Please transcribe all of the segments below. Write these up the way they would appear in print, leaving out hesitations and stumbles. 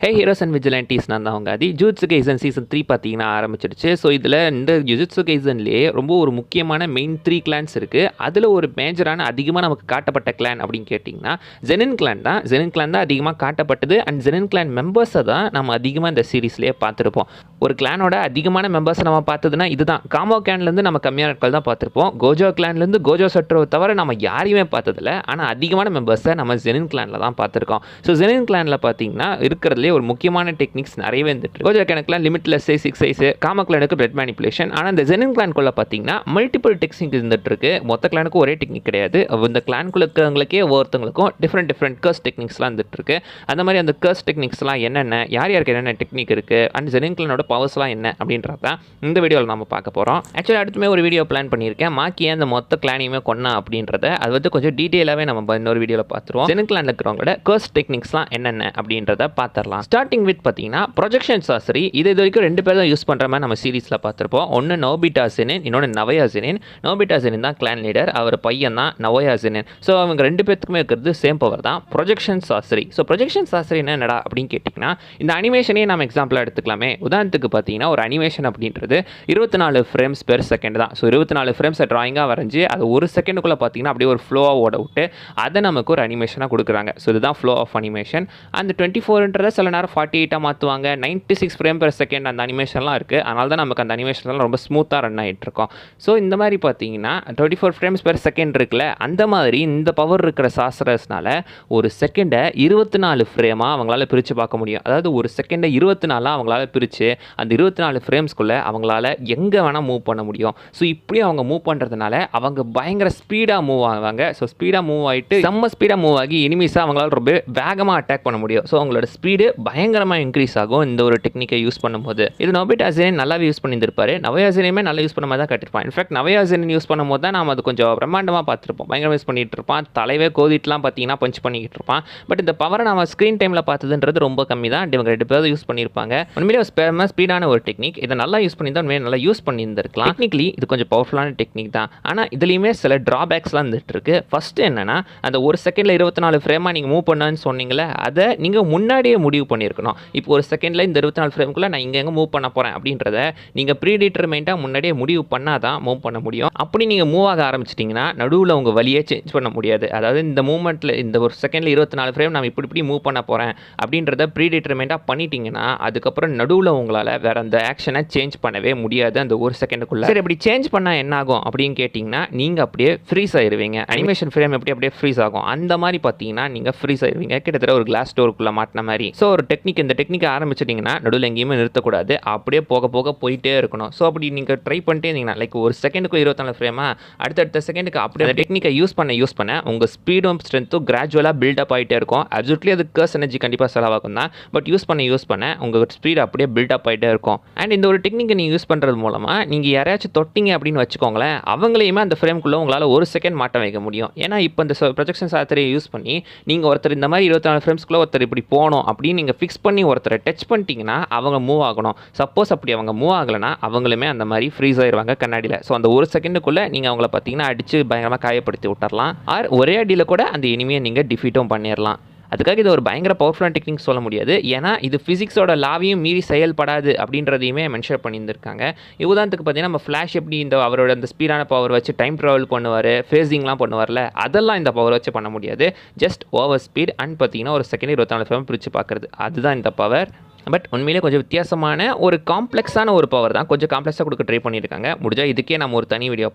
Hey heroes and விஜிலண்டிஸ் நான் தான் அவங்க அது ஜூட்ஸு கைசன் சீசன் 3 பார்த்தீங்கன்னா ஆரம்பிச்சிடுச்சு. ஸோ இதில் இந்த ஜுஜுட்சு கைசன்லேயே ரொம்ப ஒரு முக்கியமான மெயின் 3 கிளான்ஸ் இருக்குது. அதில் ஒரு மேஜரான அதிகமாக நமக்கு காட்டப்பட்ட கிளான் அப்படின்னு கேட்டிங்கன்னா ஜெனின் கிளான் தான். ஜெனின் கிளான் தான் அதிகமாக காட்டப்பட்டது. அண்ட் ஜெனின் கிளான் மெம்பர்ஸை தான் நம்ம அதிகமாக இந்த சீரீஸ்லேயே பார்த்துருப்போம். ஒரு கிளானோட அதிகமான மெம்பர்ஸை நம்ம பார்த்ததுன்னா இதுதான். காமோ கிளான்லேருந்து நம்ம கம்மியான நாட்கள் தான் பார்த்துருப்போம். கோஜோ கிளான்லேருந்து கோஜோ சட்ரோவை தவிர நம்ம யாரையுமே பார்த்ததில்ல. ஆனால் அதிகமான மெம்பர்ஸை நம்ம ஜெனின் கிளானில் தான் பார்த்துருக்கோம். ஸோ ஜெனின் கிளானில் பார்த்தீங்கன்னா இருக்கிறதுலே ஒரு முக்கியமான டெக்னிக்ஸ் நிறையவே இருந்துட்டு கோஜோ கிளானுக்குலாம் லிமிட்லெஸ் சைஸ் 6 சைஸ், காமோ கிளானுக்கு பிளட் மேனிப்புலேஷன். ஆனால் இந்த ஜெனின் கிளான்குள்ள பார்த்தீங்கன்னா மல்டிபிள் டெக்னிக் இருந்துட்டு இருக்கு. மொத்த கிளானுக்கு ஒரே டெக்னிக் கிடையாது. இந்த கிளானுக்குள்ள இருக்கிறவங்களுக்கே ஒவ்வொருத்தவங்களுக்கும் டிஃப்ரெண்ட் கர்ஸ் டெக்னிக்ஸ்லாம் இருந்துட்டு இருக்கு. அந்த மாதிரி அந்த கர்ஸ் டெக்னிக்ஸ்லாம் என்னென்ன, யாருக்கு என்னென்ன டெக்னிக் இருக்கு, அண்ட் ஜெனின் கிளானோட பவர்ஸ்லாம் என்ன அப்படின்றத இந்த வீடியோவில் நம்ம பார்க்க போகிறோம். ஆக்சுவலி அடுத்துமே ஒரு வீடியோ பிளான் பண்ணியிருக்கேன். மாக்கி அந்த மொத்த கிளானையுமே கொன்னா அப்படின்றத அது வந்து கொஞ்சம் டீட்டெயிலாகவே நம்ம இன்னொரு வீடியோவில் பார்த்துருவோம். ஜெனின் கிளானில் இருக்கிறவங்களோட கர்ஸ் டெக்னிக்ஸ்லாம் என்னென்ன அப்படின்றத பார்த்துடலாம். ஸ்டார்டிங் வித் பார்த்தீங்கன்னா ப்ரொஜெக்ஷன் சாசரி. இது வரைக்கும் 2 பேர் தான் யூஸ் பண்ணுற மாதிரி நம்ம சீரீஸில் பார்த்துருப்போம். ஒன்று நோபிட்டா ஜெனின், இன்னொன்று நவயா ஜெனின். நோபிட்டா ஜெனின் தான் கிளான் லீடர், அவர் பையன் தான் நவயா ஜெனின். ஸோ அவங்க 2 பேருக்குமே இருக்கிறது சேம் பவர் தான், projection sorcery. So projection sorcery என்னடா அப்படின்னு கேட்டிங்கன்னா இந்த அனிமேஷனே நம்ம எக்ஸாம்பிளாக எடுத்துக்கலாமே. உதாரணத்துக்கு பார்த்தீங்கன்னா ஒரு அனிமேஷன் அப்படின்றது 24 ஃப்ரேம்ஸ் பெர் செகண்ட் தான். ஸோ 24 ஃப்ரேம்ஸை ட்ராயிங்காக வரைஞ்சி அது ஒரு செகண்டுக்குள்ளே பார்த்தீங்கன்னா அப்படியே ஒரு ஃப்ளோவாக ஓட விட்டு அதை நமக்கு ஒரு அனிமேஷனாக கொடுக்குறாங்க. ஸோ இதுதான் ஃப்ளோ ஆஃப் அனிமேஷன். அந்த 24ன்றதை சில நேரம் 48 மாற்றுவாங்க. 96 ஃப்ரேம் பெர் செகண்ட் அந்த அனிமேஷன்லாம் இருக்குது. அதனால தான் நமக்கு அந்த அனிமேஷன்லாம் ரொம்ப ஸ்மூத்தாக ரன் ஆகிட்டு இருக்கோம். ஸோ இந்த மாதிரி பார்த்தீங்கன்னா 24 ஃப்ரேம்ஸ் பெர் செகண்ட் இருக்குல்ல, அந்த மாதிரி இந்த பவர் இருக்கிற சாஸ்திரஸ்னால ஒரு செகண்டை 24 ஃப்ரேமாக அவங்களால பிரித்து பார்க்க முடியும். அதாவது ஒரு செகண்டை 24 அவங்களால பிரித்து அந்த 24 ஃப்ரேம்ஸ்குள்ளே அவங்களால எங்கே வேணால் மூவ் பண்ண முடியும். ஸோ இப்படி அவங்க மூவ் பண்ணுறதுனால அவங்க பயங்கர ஸ்பீடாக மூவ் ஆவாங்க. ஸோ ஸ்பீடாக மூவ் ஆகிட்டு செம்ம ஸ்பீடாக மூவ் ஆகி எனிமீஸை அவங்களால ரொம்ப வேகமாக அட்டாக் பண்ண முடியும். ஸோ அவங்களோட ஸ்பீடு பயங்கரமாக இன்க்ரீஸ் ஆகும் இந்த ஒரு டெக்னிக்கை யூஸ் பண்ணும்போது. இது நோபிட்டா ஜெனின் நல்லாவே யூஸ் பண்ணியிருப்பாரு. நவயா ஜெனினுமே நல்லா யூஸ் பண்ண மாதிரி தான் கட்டிருப்பான். இன்ஃபேக்ட் நவயா ஜெனின் யூஸ் பண்ணும்போது தான் நம்ம அது கொஞ்சம் பிரம்மாண்டமாக பார்த்துருப்போம். பயங்கரமாக யூஸ் பண்ணிட்டு இருப்பான். தலைவே கோதிட்டுலாம் பார்த்தீங்கன்னா பஞ்ச் பண்ணிக்கிட்டு இருப்பான். பட் இந்த பவரை நம்ம ஸ்க்ரீன் டைமில் பார்த்ததுன்றது ரொம்ப கம்மி தான். இவங்க 2 பேரும் யூஸ் பண்ணியிருப்பாங்க. உண்மையிலே ஸ்பீடான ஒரு டெக்னிக். இதை நல்லா யூஸ் பண்ணி தான் உண்மையிலே நல்லா யூஸ் பண்ணியிருந்திருக்கலாம். டெக்னிக்கலி இது கொஞ்சம் பவர்ஃபுல்லான டெக்னிக் தான். ஆனால் இதுலேயுமே சில ட்ராபேக்ஸ்லாம் இருந்துட்டு இருக்கு. ஃபர்ஸ்ட் என்னன்னா அந்த ஒரு செகண்டில் 24 ஃப்ரேமாக நீங்கள் மூவ் பண்ணான்னு சொன்னீங்களே, அதை நீங்கள் முன்னாடியே முடிவு பண்ணியிருக்கணும். இப்போ ஒரு செகண்டில் இந்த 24 ஃப்ரேமுக்குள்ளே நான் இங்கே மூவ் பண்ண போகிறேன் அப்படின்றத நீங்கள் ப்ரீடிட்டர்மெண்ட்டாக முன்னாடியே முடிவு பண்ணால் தான் மூவ் பண்ண முடியும். அப்படி நீங்கள் மூவ் ஆக ஆரம்பிச்சிட்டிங்கன்னா நடுவில் உங்கள் வழியே சேஞ்ச் பண்ண முடியாது. அதாவது இந்த மூவ்மெண்ட்டில் இந்த ஒரு செகண்டில் 24 ஃப்ரேம் நான் இப்படி மூவ் பண்ண போகிறேன் அப்படின்றத ப்ரீடிட்டர்மெண்ட்டாக பண்ணிட்டீங்கன்னா அதுக்கப்புறம் நடுவில் உங்களால் வேறு அந்த ஆக்ஷனை சேஞ்ச் பண்ணவே முடியாது அந்த ஒரு செகண்டுக்குள்ளே. சரி, இப்படி சேஞ்ச் பண்ணால் என்ன ஆகும் அப்படின்னு கேட்டிங்கன்னா நீங்கள் அப்படியே ஃப்ரீஸ் ஆயிடுவீங்க. அனிமேஷன் ஃப்ரேம் அப்படியே ஃப்ரீஸ் ஆகும். அந்த மாதிரி பார்த்தீங்கன்னா நீங்கள் ஃப்ரீஸ் ஆயிடுவீங்க, கிட்டத்தட்ட ஒரு கிளாஸ் டோருக்குள்ளே மாட்டின மாதிரி. ஸோ ஒரு டெக்னிக், இந்த டெக்னிக்கை ஆரம்பிச்சிட்டிங்கன்னா நடுவில் எங்கேயுமே நிறுத்தக்கூடாது, அப்படியே போக போயிட்டே இருக்கணும். ஸோ அப்படி நீங்கள் ட்ரை பண்ணிட்டே இருந்தீங்கன்னா லைக் ஒரு செகண்டுக்கு 24 ஃப்ரேமா அடுத்தடுத்த செகண்டுக்கு அப்படியே அந்த டெக்னிக்கை யூஸ் பண்ண உங்கள் ஸ்பீடும் ஸ்ட்ரென்த்தும் கிராஜுவலாக பில்டப் ஆகிட்டே இருக்கும். அப்சல்யூட்லி அது கர்ஸ் எனர்ஜி கண்டிப்பாக செலவாகும் தான். பட் யூஸ் பண்ண உங்கள் ஸ்பீடு அப்படியே பில்டப் ஆகிட்டே இருக்கும். அண்ட் இந்த ஒரு டெக்னிக்கை நீங்கள் யூஸ் பண்ணுறது மூலமாக நீங்கள் யாரையாச்சும் தொட்டிங்க அப்படின்னு வச்சுக்கோங்களேன், அவங்களையுமே அந்த ஃப்ரேம்குள்ளே உங்களால் ஒரு செகண்ட் மாட்ட வைக்க முடியும். ஏன்னா இப்போ இந்த ப்ரொஜெக்ஷன் சாஸ்திரியை யூஸ் பண்ணி நீங்கள் ஒருத்தர் இந்த மாதிரி 24 ஃப்ரேம்ஸ்க்குள்ளே ஒருத்தர் இப்படி போகணும் அப்படின்னு நீங்கள் ஃபிக்ஸ் பண்ணி ஒருத்தரை டச் பண்ணிட்டீங்கன்னா அவங்க மூவ் ஆகணும். சப்போஸ் அப்படி அவங்க மூவ் ஆகலைன்னா அவங்களுமே அந்த மாதிரி ஃப்ரீஸ் ஆயிடுவாங்க கண்ணாடியில். ஸோ அந்த ஒரு செகண்டுக்குள்ளே நீங்கள் அவங்கள பார்த்தீங்கன்னா அடித்து பயங்கரமாக காயப்படுத்தி விட்டுறலாம். ஆர் ஒரே அடியில் கூட அந்த எனிமியை நீங்கள் டிஃபீட்டும் பண்ணிடலாம். அதுக்காக இது ஒரு பயங்கர பவர்ஃபுல்லான டெக்னிக் சொல்ல முடியாது. ஏன்னா இது ஃபிசிக்ஸோட லாவையும் மீறி செயல்படாது அப்படின்றதையுமே மென்ஷன் பண்ணியிருந்திருக்காங்க. உதாரணத்துக்கு பார்த்தீங்கன்னா நம்ம ஃப்ளாஷ் எப்படி இந்த அவரோட அந்த ஸ்பீடான பவர் வச்சு டைம் ட்ராவல் பண்ணுவார், ஃபேஸிங்லாம் பண்ணுவார்ல, அதெல்லாம் இந்த பவர் வச்சு பண்ண முடியாது. ஜஸ்ட் ஓவர் ஸ்பீட் அண்ட் பார்த்தீங்கன்னா ஒரு செகண்ட் 24 ஃப்ரேம் பிரித்து பார்க்குறது, அதுதான் இந்த பவர். பட் உண்மையிலே கொஞ்சம் வித்தியாசமான ஒரு காம்ப்ளெக்ஸான ஒரு பவர் தான். கொஞ்சம் காம்ப்ளெக்ஸாக கொடுக்க ட்ரை பண்ணியிருக்காங்க. முடிஞ்சால் இதுக்கே நம்ம ஒரு தனி வீடியோ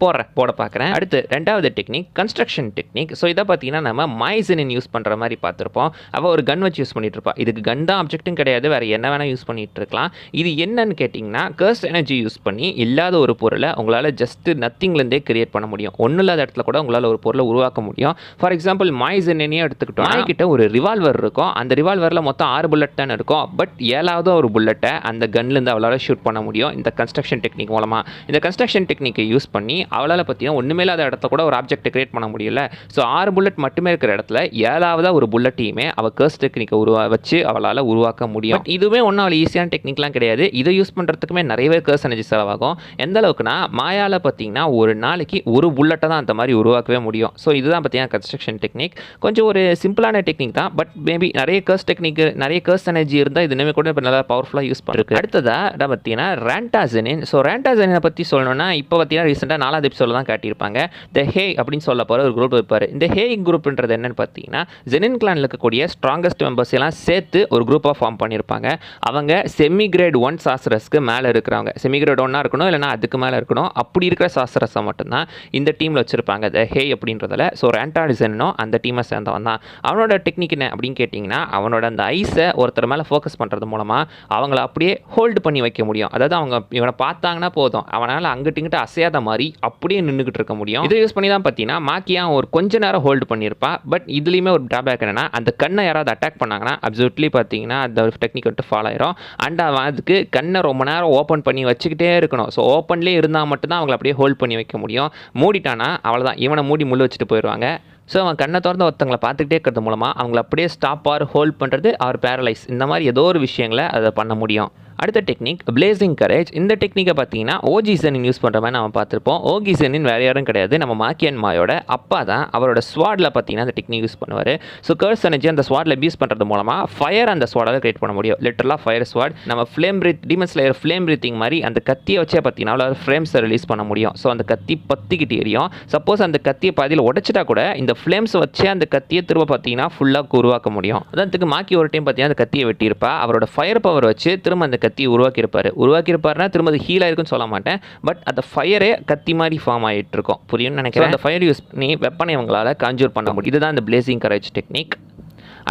போட பார்க்குறேன். அடுத்து 2வது டெக்னிக் கன்ஸ்ட்ரக்ஷன் டெக்னிக். ஸோ இதை பார்த்தீங்கன்னா நம்ம மாய்ஸின் யூஸ் பண்ணுற மாதிரி பார்த்துருப்போம். அவள் ஒரு கன் வச்சு யூஸ் பண்ணிட்டு இருப்பா. இதுக்கு கன் தான் ஆப்ஜெக்ட்டும் கிடையாது, வேறு என்ன வேணால் யூஸ் பண்ணிட்டு இருக்கலாம். இது என்னன்னு கேட்டிங்கன்னா கர்ஸ் எனர்ஜி யூஸ் பண்ணி இல்லாத ஒரு பொருளை உங்களால் ஜஸ்ட் நத்திங்லேருந்தே கிரியேட் பண்ண முடியும். ஒன்றும் இல்லாத இடத்துல கூட உங்களால் ஒரு பொருளை உருவாக்க முடியும். ஃபார் எக்ஸாம்பிள் மாய்ஸினையே எடுத்துக்கிட்டோம். கிட்ட ஒரு ரிவால்வர் இருக்கும். அந்த ரிவால்வரில் மொத்தம் 6 புல்லட் தான் இருக்கும். இருக்கும். பட் 7வது ஒரு புல்லட்டை அந்த கன்லேருந்து அவளால் ஷூட் பண்ண முடியும் இந்த கன்ஸ்ட்ரக்ஷன் டெக்னிக் மூலமாக. இந்த கன்ஸ்ட்ரக்ஷன் டெக்னிக்கை யூஸ் பண்ணி அவளால் பார்த்தீங்கன்னா ஒன்றுமே இல்லாத இடத்த கூட ஒரு ஆப்ஜெக்ட் கிரியேட் பண்ண முடியல. ஸோ 6 புல்லட் மட்டுமே இருக்கிற இடத்துல 7வது ஒரு புல்லட்டையுமே அவள் கர்ஸ் டெக்னிக்கை வச்சு அவளால் உருவாக்க முடியும். இதுவுமே ஒன்றும் அவள் ஈஸியான டெக்னிக்லாம் கிடையாது. இதை யூஸ் பண்ணுறதுக்குமே நிறையவே கர்ஸ் எனர்ஜி செலவாகும். எந்த அளவுக்குனா மாயால பார்த்தீங்கன்னா ஒரு நாளைக்கு ஒரு புல்லட்டை தான் அந்த மாதிரி உருவாக்கவே முடியும். ஸோ இதுதான் பார்த்தீங்கன்னா கன்ஸ்ட்ரக்ஷன் டெக்னிக். கொஞ்சம் ஒரு சிம்பிளான டெக்னிக் தான். பட் மேபி நிறைய கர்ஸ் டெக்னிக் நிறைய கர்ஸ் எனர்ஜி இருந்தால் இது இன்னுமே கூட இப்போ நல்லா பவர்ஃபுல்லாக யூஸ் பண்ணிருக்கு. அடுத்ததாக பார்த்தீங்கன்னா ராண்டாசெனின். ஸோ ராண்டாசெனினை பற்றி சொல்லணும்னா இப்போ பார்த்தீங்கன்னா ரீசெண்டாக 4வது எபிசோடில் தான் காட்டியிருப்பாங்க. த ஹே அப்படின்னு சொல்ல போகிற ஒரு குரூப் இருப்பார். இந்த ஹே குரூப்ன்றது என்னன்னு பார்த்தீங்கன்னா ஜெனின் கிளானில் இருக்கக்கூடிய ஸ்ட்ராங்கஸ்ட் மெம்பர்ஸ் எல்லாம் சேர்த்து ஒரு குரூப்பாக ஃபார்ம் பண்ணியிருப்பாங்க. அவங்க செமி கிரேட் 1 சாசரஸ்க்கு மேலே இருக்கிறவங்க. செமி கிரேட் 1 இருக்கணும், இல்லைனா அதுக்கு மேலே இருக்கணும். அப்படி இருக்கிற சாசரஸை மட்டும்தான் இந்த டீமில் வச்சுருப்பாங்க த ஹே அப்படின்றதில். ஸோ ராண்டாசெனினும் அந்த டீமை சேர்ந்தவன் தான். அவனோட டெக்னிக் என்ன அப்படின்னு கேட்டிங்கன்னா அவனோட அந்த ஐஸை ஒருத்தர் மேலே ஃபோக்கஸ் பண்ணுறது மூலமாக அவங்கள அப்படியே ஹோல்டு பண்ணி வைக்க முடியும். அதாவது அவங்க இவனை பார்த்தாங்கன்னா போதும் அவனால் அங்கிட்டு இங்கிட்ட அசையாத மாதிரி அப்படியே நின்றுக்கிட்டு இருக்க முடியும். இதை யூஸ் பண்ணி தான் பார்த்தீங்கன்னா மாக்கியா ஒரு கொஞ்ச நேரம் ஹோல்டு பண்ணியிருப்பா. பட் இதுலேயுமே ஒரு ட்ராபேக் என்னன்னா அந்த கண்ணை யாராவது அட்டாக் பண்ணாங்கன்னா அப்சல்யூட்லி பார்த்தீங்கன்னா அந்த டெக்னிக் வந்துட்டு ஃபாலோ ஆயிரும். அண்ட் அவன் அதுக்கு கண்ணை ரொம்ப நேரம் ஓப்பன் பண்ணி வச்சுக்கிட்டே இருக்கணும். ஸோ ஓப்பன்லேயே இருந்தால் மட்டும்தான் அவங்களை அப்படியே ஹோல்ட் பண்ணி வைக்க முடியும். மூடிட்டானா அவ்வளோதான், இவனை மூடி முள்ளு வச்சுட்டு போயிடுவாங்க. ஸோ அவன் கண்ணை திறந்து ஒருத்தங்களை பார்த்துக்கிட்டே இருக்கிறது மூலமாக அவங்கள அப்படியே ஸ்டாப் ஆர் ஹோல்ட் பண்ணுறது ஆர் பேரலைஸ் இந்த மாதிரி ஏதோ ஒரு விஷயங்களை அதை பண்ண முடியும். அடுத்த டெக்னிக் பிளேசிங் கரேஜ். இந்த டெக்னிக்கை பார்த்தீங்கன்னா ஓஜி செனின் யூஸ் பண்ணுற மாதிரி நம்ம பார்த்துருப்போம். ஓகி செனின் வேறு யாரும் கிடையாது, நம்ம மாக்கியன் மாயோட அப்பா தான். அவரோட ஸ்வாடில் பார்த்தீங்கன்னா அந்த டெக்னிக் யூஸ் பண்ணுவார். ஸோ கர்ஸ் எனர்ஜி அந்த ஸ்வாடில் யூஸ் பண்ணுறது மூலமாக ஃபயர் அந்த ஸ்வாடால் கிரியேட் பண்ண முடியும். லிட்டரலாக ஃபயர் ஸ்வாட் நம்ம flame breath demon slayer flame breathing மாதிரி அந்த கத்தியை வச்சே பார்த்தீங்கன்னா அவ்வளோ ஃப்ளேம்ஸை ரிலீஸ் பண்ண முடியும். ஸோ அந்த கத்தி பற்றிக்கிட்டு எரியும். சப்போஸ் அந்த கத்தியை பாதியில் உடச்சிட்டா கூட இந்த ஃப்ளேம்ஸ் வச்சே அந்த கத்தியை திரும்ப பார்த்தீங்கன்னா ஃபுல்லாக உருவாக்க முடியும். அதான்த்துக்கு மாக்கி ஒரு டைம் பார்த்தீங்கன்னா அந்த கத்தியை வெட்டியிருப்பா. அவரோட ஃபயர் பவர் வச்சு திரும்ப அந்த கத்தியை உருவாக்கியிருப்பாருனா திரும்ப அது ஹீல் ஆயிருக்குன்னு சொல்ல மாட்டேன். பட் அந்த ஃபயரே கத்தி மாதிரி ஃபார்ம் ஆகிட்டு இருக்கும். புரியும்னு நினைக்கிறேன். அந்த ஃபயர் யூஸ் பண்ணி வெப்பனை அவங்களால கான்ஜூர் பண்ண முடியும். இதுதான் இந்த பிளேசிங் கரேஜ் டெக்னிக்.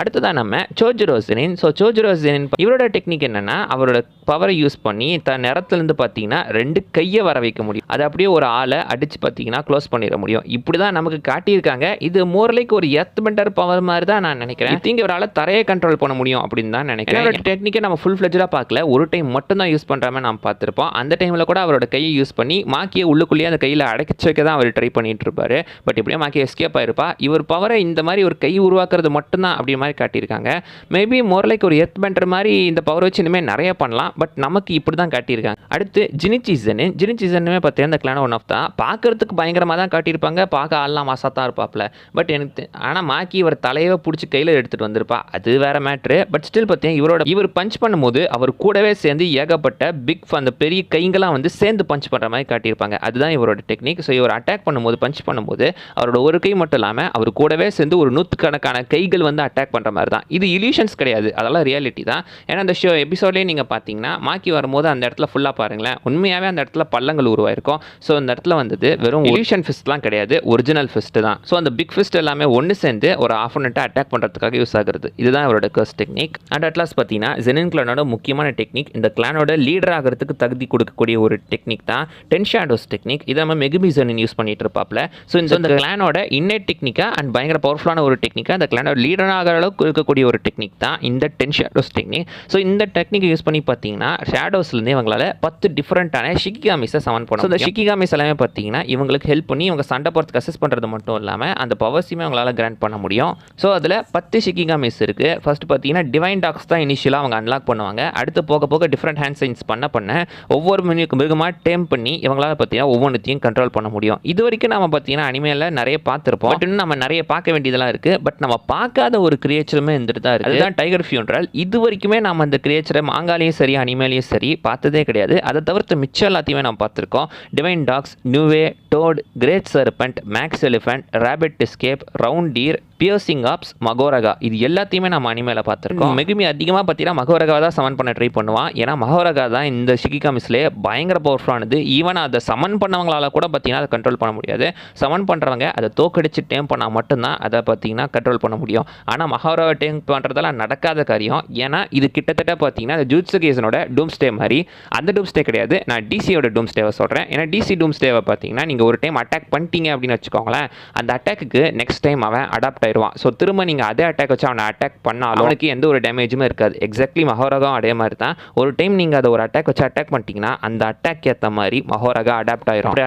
அடுத்ததான் நம்ம சோஜிரோ செனின். ஸோ சோஜிரோ செனின் இவரோட டெக்னிக் என்னென்னா அவரோட பவரை யூஸ் பண்ணி தன் நேரத்துலேருந்து பார்த்தீங்கன்னா 2 கையை வர வைக்க முடியும். அது அப்படியே ஒரு ஆளை அடித்து பார்த்தீங்கன்னா க்ளோஸ் பண்ணிட முடியும். இப்படி தான் நமக்கு காட்டியிருக்காங்க. இது மோர்லைக்கு ஒரு எர்த் பெண்டர் பவர் மாதிரி தான் நான் நினைக்கிறேன். திங்க ஒரு ஆளை தரையை கண்ட்ரோல் பண்ண முடியும் அப்படின்னு தான் நினைக்கிறேன். அவரோட டெக்னிக்கை நம்ம ஃபுல் ஃப்ளெஜ்டாக பார்க்கல, ஒரு டைம் மட்டும் தான் யூஸ் பண்ணுறாம நம்ம பார்த்துருப்போம். அந்த டைமில் கூட அவரோட கையை யூஸ் பண்ணி மாக்கியை உள்ளுக்குள்ளேயே அந்த கையில் அடைச்சி வைக்க தான் அவர் ட்ரை பண்ணிட்டு இருப்பார். பட் இப்படியே மாக்கி எஸ்கேப் ஆயிருப்பா. இவர் பவரை இந்த மாதிரி ஒரு கை உருவாக்குறது மட்டும்தான் அப்படி மாதிரி காட்டியிருக்காங்க. மேபி மோர் லைக் ஒரு எர்த் பெண்டர் மாதிரி இந்த பவர் வச்சு இனிமேல் நிறைய பண்ணலாம். பட் நமக்கு இப்படி தான் காட்டியிருக்காங்க. அடுத்து ஜினிச்சி செனின். ஜினிச்சி சென்னுமே பார்த்தீங்கன்னா இந்த கிளான் ஒன் ஆஃப் தான். பார்க்கறதுக்கு பயங்கரமாக தான் காட்டியிருப்பாங்க. பார்க்க ஆள்லாம் மாசா தான் இருப்பாப்ல. பட் எனக்கு ஆனால் மாக்கி இவர் தலையை பிடிச்சி கையில் எடுத்துகிட்டு வந்திருப்பா. அது வேற மேட்ரு. பட் ஸ்டில் பார்த்தீங்கன்னா இவர் பஞ்ச் பண்ணும்போது அவர் கூடவே சேர்ந்து ஏகப்பட்ட பிக் அந்த பெரிய கைங்கெல்லாம் வந்து சேர்ந்து பஞ்ச் பண்ணுற மாதிரி காட்டியிருப்பாங்க. அதுதான் இவரோட டெக்னிக். ஸோ இவர் அட்டாக் பண்ணும்போது பஞ்ச் பண்ணும்போது அவரோட ஒரு கை மட்டும் இல்லாமல் அவர் கூடவே சேர்ந்து ஒரு 100கணக்கான கைகள் வந்து அட்டாக் பண்ணுற மாதிரி தான். இது இல்யூஷன்ஸ் கிடையாது, அதெல்லாம் ரியாலிட்டி தான். ஏன்னா அந்த எபிசோட்லேயே நீங்கள் பார்த்தீங்கன்னா மாக்கி வரும்போது அந்த இடத்துல ஃபுல்லாக பாருங்களேன், உண்மையாகவே அந்த இடத்துல பள்ளங்கள் உருவாயிருக்கும். ஸோ அந்த இடத்துல வந்தது வெறும் இல்யூஷன் ஃபிஸ்ட்லாம் கிடையாது, ஒரிஜினல் ஃபிஸ்ட் தான். ஸோ அந்த பிக் ஃபிஸ்ட் எல்லாமே ஒன்று சேர்ந்து ஒரு ஆப்போனண்ட்டை அட்டாக் பண்ணுறதுக்காக யூஸ் ஆகுறது. இதுதான் அவரோட கர்ஸ் டெக்னிக். அண்ட் அட்லாஸ் பார்த்தீங்கன்னா ஜெனின் கிளானோட முக்கியமான டெக்னிக், இந்த கிளானோட லீடர் ஆகிறதுக்கு தகுதி கொடுக்கக்கூடிய ஒரு டெக்னிக் தான் டென் ஷேடோஸ் டெக்னிக். இதை நம்ம மெகுமி ஜெனின் யூஸ் பண்ணிட்டு இருப்பாப்ல. ஸோ இந்த கிளானோட இன்னேட் டெக்னிக்கா அண்ட் பயங்கர பவர்ஃபுல்லான ஒரு டெக்னிக்கா அந்த கிளானோட லீடர் ஆகிற அளவுக்கு இருக்கக்கூடிய ஒரு டெக்னிக் தான் இந்த 10 ஷேடோஸ் டெக்னிக். ஸோ இந்த டெக்னிக்கை யூஸ் பண்ணி பார்த்தீங்கன்னா ஷேடோஸ்லேருந்து இவங்களால 10 டிஃப்ரெண்ட்டான ஷிகிகாமிஸை சமன் பண்ணணும். இந்த ஷிகிகாமிஸ் எல்லாமே பார்த்தீங்கன்னா இவங்களுக்கு ஹெல்ப் பண்ணி இவங்க சண்டை போகிறதுக்கு அசஸ் பண்ணுறது மட்டும் இல்லாமல் அந்த பவர்ஸையுமே அவங்களால கிராண்ட் பண்ண முடியும். ஸோ அதில் 10 ஷிகிகாமிஸ் இருக்குது. ஃபர்ஸ்ட் பார்த்தீங்கன்னா டிவைன் டாக்ஸ் தான் இனிஷியலாக அவங்க அன்லாக் பண்ணுவாங்க. அடுத்து போக போக டிஃப்ரெண்ட் ஹேண்ட் சைன்ஸ் பண்ண ஒவ்வொரு மிருகமாக டேம் பண்ணி இவங்களால பார்த்தீங்கன்னா ஒவ்வொன்றுத்தையும் கண்ட்ரோல் பண்ண முடியும். இது வரைக்கும் நம்ம பார்த்தீங்கன்னா அனிமேல நிறைய பார்த்துருப்போம். பட் இன்னும் நம்ம நிறைய பார்க்க வேண்டியதெல்லாம் இருக்குது. பட் நம்ம பார்க்காத ஒரு கிரியேச்சருமே இருந்துட்டு தான் இருக்குது. அதுதான் டைகர் ஃபியூனரல். இது வரைக்குமே நம்ம அந்த கிரியேச்சரை மாங்காலையும் சரி அனிமேலையும் சரி பார்த்ததே கிடையாது. அதை தவிர்த்து மிச்சம் எல்லாத்தையுமே நம்ம பார்த்துருக்கோம். Divine dogs, Nue, toad, great serpent, max elephant, rabbit escape, round deer, piercing ox, Mahoraga, இது எல்லாத்தையுமே நம்ம அனிமேல பார்த்துருக்கோம். மெகுமி அதிகமாக பார்த்தீங்கன்னா மகோரகா தான் சமன் பண்ண ட்ரை பண்ணுவான். ஏன்னா மகோரகா தான் இந்த ஷிகிகாமிஸ்லேயே பயங்கர பவர்ஃபுல்லானது. ஈவன் அதை சமன் பண்ணவங்களால கூட பார்த்தீங்கன்னா அதை கண்ட்ரோல் பண்ண முடியாது. சமன் பண்ணுறவங்க அதை தோக்கடிச்சு டேம் பண்ணால் மட்டும்தான் அதை பார்த்தீங்கன்னா கண்ட்ரோல் பண்ண முடியும். ஆனால் மகோரகா டேம் பண்ணுறதெல்லாம் நடக்காத காரியம். ஏன்னா இது கிட்டத்தட்ட பார்த்தீங்கன்னா ஜூட்சு கேசனோட டூம்ஸ்டே மாதிரி. அந்த டூம்ஸ்டே கிடையாது, நான் டிசியோட டூம்ஸ்டேவை சொல்கிறேன். ஏன்னா டிசி டூம்ஸ்டேவை பார்த்தீங்கன்னா நீங்கள் ஒரு டைம் அட்டாக் பண்ணிட்டீங்க அப்படின்னு வச்சுக்கோங்களேன், அந்த அட்டாக்கு நெக்ஸ்ட் டைம் அவன் அடாப்ட் ஆயிடுவான். ஸோ திரும்ப நீங்கள் அதே அட்டாக் வச்சு அவனை அட்டாக் பண்ணாலும் அவனுக்கு எந்த ஒரு டேமேஜுமே இருக்காது. எக்ஸாக்ட்லி மஹோரகம் அதே மாதிரி தான். ஒரு டைம் நீங்கள் அதை ஒரு அட்டாக் வச்சு அட்டாக் பண்ணிட்டீங்கன்னா அந்த அட்டாக் ஏற்ற மாதிரி மஹோரகா அடாப்ட் ஆயிரும். அப்படி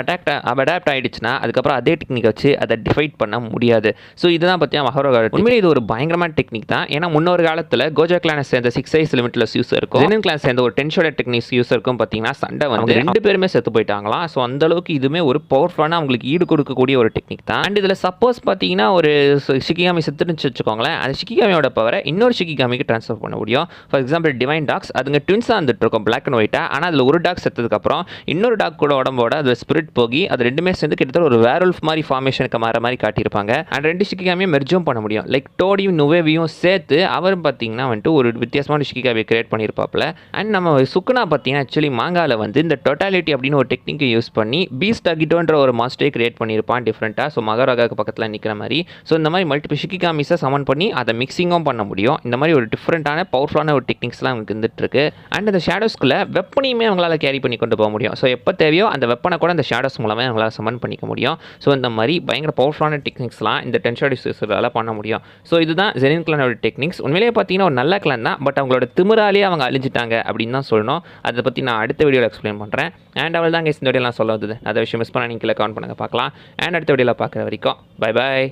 அடாப்ட் ஆயிடுச்சுன்னா அதுக்கப்புறம் அதே டெக்னிக் வச்சு அதை டிஃபைட் பண்ண முடியாது. ஸோ இதுதான் பற்றியா மஹோரகா. உண்மையிலே இது ஒரு பயங்கரமான டெக்னிக் தான். ஏன்னா முன்னொரு காலத்தில் கோஜா கிளானை சேர்ந்த 6 ஐஸ் லிமிட்லெஸ் யூஸருக்கும் ஜெனின் கிளான் சேர்ந்த ஒரு 10 ஷேடட் டெக்னிக்ஸ் யூஸருக்கும் பார்த்தீங்கன்னா சண்டை வந்து 2 பேருமே செத்து போயிட்டாங்களாம். ஸோ அந்த அளவுக்கு இதுவுமே ஒரு பவர்ஃபுல்லான அவங்களுக்கு ஈடு கொடுக்கக்கூடிய ஒரு டெக்னிக் தான். அண்ட் இதில் சப்போஸ் பார்த்தீங்கன்னா ஒரு ஷிகிகாமி செத்துன்னு வச்சுக்கோங்களேன், அந்த ஷிகிகாமியோட பவரை இன்னொரு ஷிகிகாமிக்கு ட்ரான்ஸ்ஃபர் பண்ண முடியும். ஃபார் எக்ஸாம்பிள் டிவைன் டாக்ஸ் அதுங்க ட்வின்ஸாக வந்துட்டு இருக்கும் பிளாக் அண்ட் ஒயிட்டாக. ஆனால் அதில் ஒரு டாக் செத்ததுக்கப்புறம் இன்னொரு டாக் கூட உடம்போட அது ஸ்பிரிட் போகி அது ரெண்டுமே சேர்ந்து கிட்டத்தட்ட ஒரு வேர்வல்ஃப் மாதிரி ஃபார்மேஷனுக்கு மாற மாதிரி காட்டியிருப்பாங்க. அண்ட் 2 ஷிகிகாமியும் மெர்ஜும் பண்ண முடியும். லைக் டோடியும் நுவேவியும் சேர்த்து அவரும் பார்த்தீங்கன்னா வந்துட்டு ஒரு வித்தியாசமான ஷிகிகாமியை கிரியேட் பண்ணியிருப்பாப்ல. அண்ட் நம்ம சுக்குனா பார்த்தீங்கன்னா ஆக்சுவலி மாங்காவில் வந்து இந்த டோட்டாலிட்டி அப்படின்னு ஒரு டெக்னிக்கை யூஸ் பண்ணி பீஸ்ட் அகிட்டோன்ற ஒரு மாஸ்டரை கிரியேட் பண்ணியிருப்பான் டிஃப்ரெண்ட்டாக. ஸோ மகாராகாவுக்கு பக்கத்தில் நிற்கிற மாதிரி. ஸோ இந்த மாதிரி மல்டிபிள் ஷிகிகாமிஸை சமன் பண்ணி அதை மிக்சிங்கும் பண்ண முடியும். இந்த மாதிரி ஒரு டிஃப்ரெண்ட்டான பவர்ஃபுல்லான ஒரு டெக்னிக்ஸ்லாம் அவங்களுக்கு இருந்துட்டு இருக்கு. அண்ட் அந்த ஷேடோஸ்க்குள்ள வெப்பனையுமே அவங்களால கேரி பண்ணி கொண்டு போக முடியும். ஸோ எப்போ தேவையோ அந்த வெப்பனை கூட அந்த ஷேடோஸ் மூலமே அவங்களால சமன் பண்ணிக்க முடியும். ஸோ இந்த மாதிரி பயங்கர பவர்ஃபுல்லான டெக்னிக்ஸ்லாம் இந்த 10 ஷேடோஸ் யூஸரால் பண்ண முடியும். ஸோ இதுதான் ஜெனின் கிளானோட டெக்னிக்ஸ். உண்மையிலேயே பார்த்தீங்கன்னா ஒரு நல்ல கிளான் தான். பட் அவங்களோட திமிராலே அவங்க அழிஞ்சிட்டாங்க அப்படின்னு தான் சொல்லணும். அதை பற்றி நான் அடுத்த வீடியோவில் எக்ஸ்பிளைன் பண்ணுறேன். அண்ட் அவள் தான் இந்த வீடியோலாம் சொல்ல வந்தது. அதை விஷயம் மிஸ் பண்ண நீங்கள் கமெண்ட் பண்ணுங்க பார்க்கலாம். அண்ட் அடுத்த வீடியோவில் பார்க்குற வரைக்கும் பை பாய்.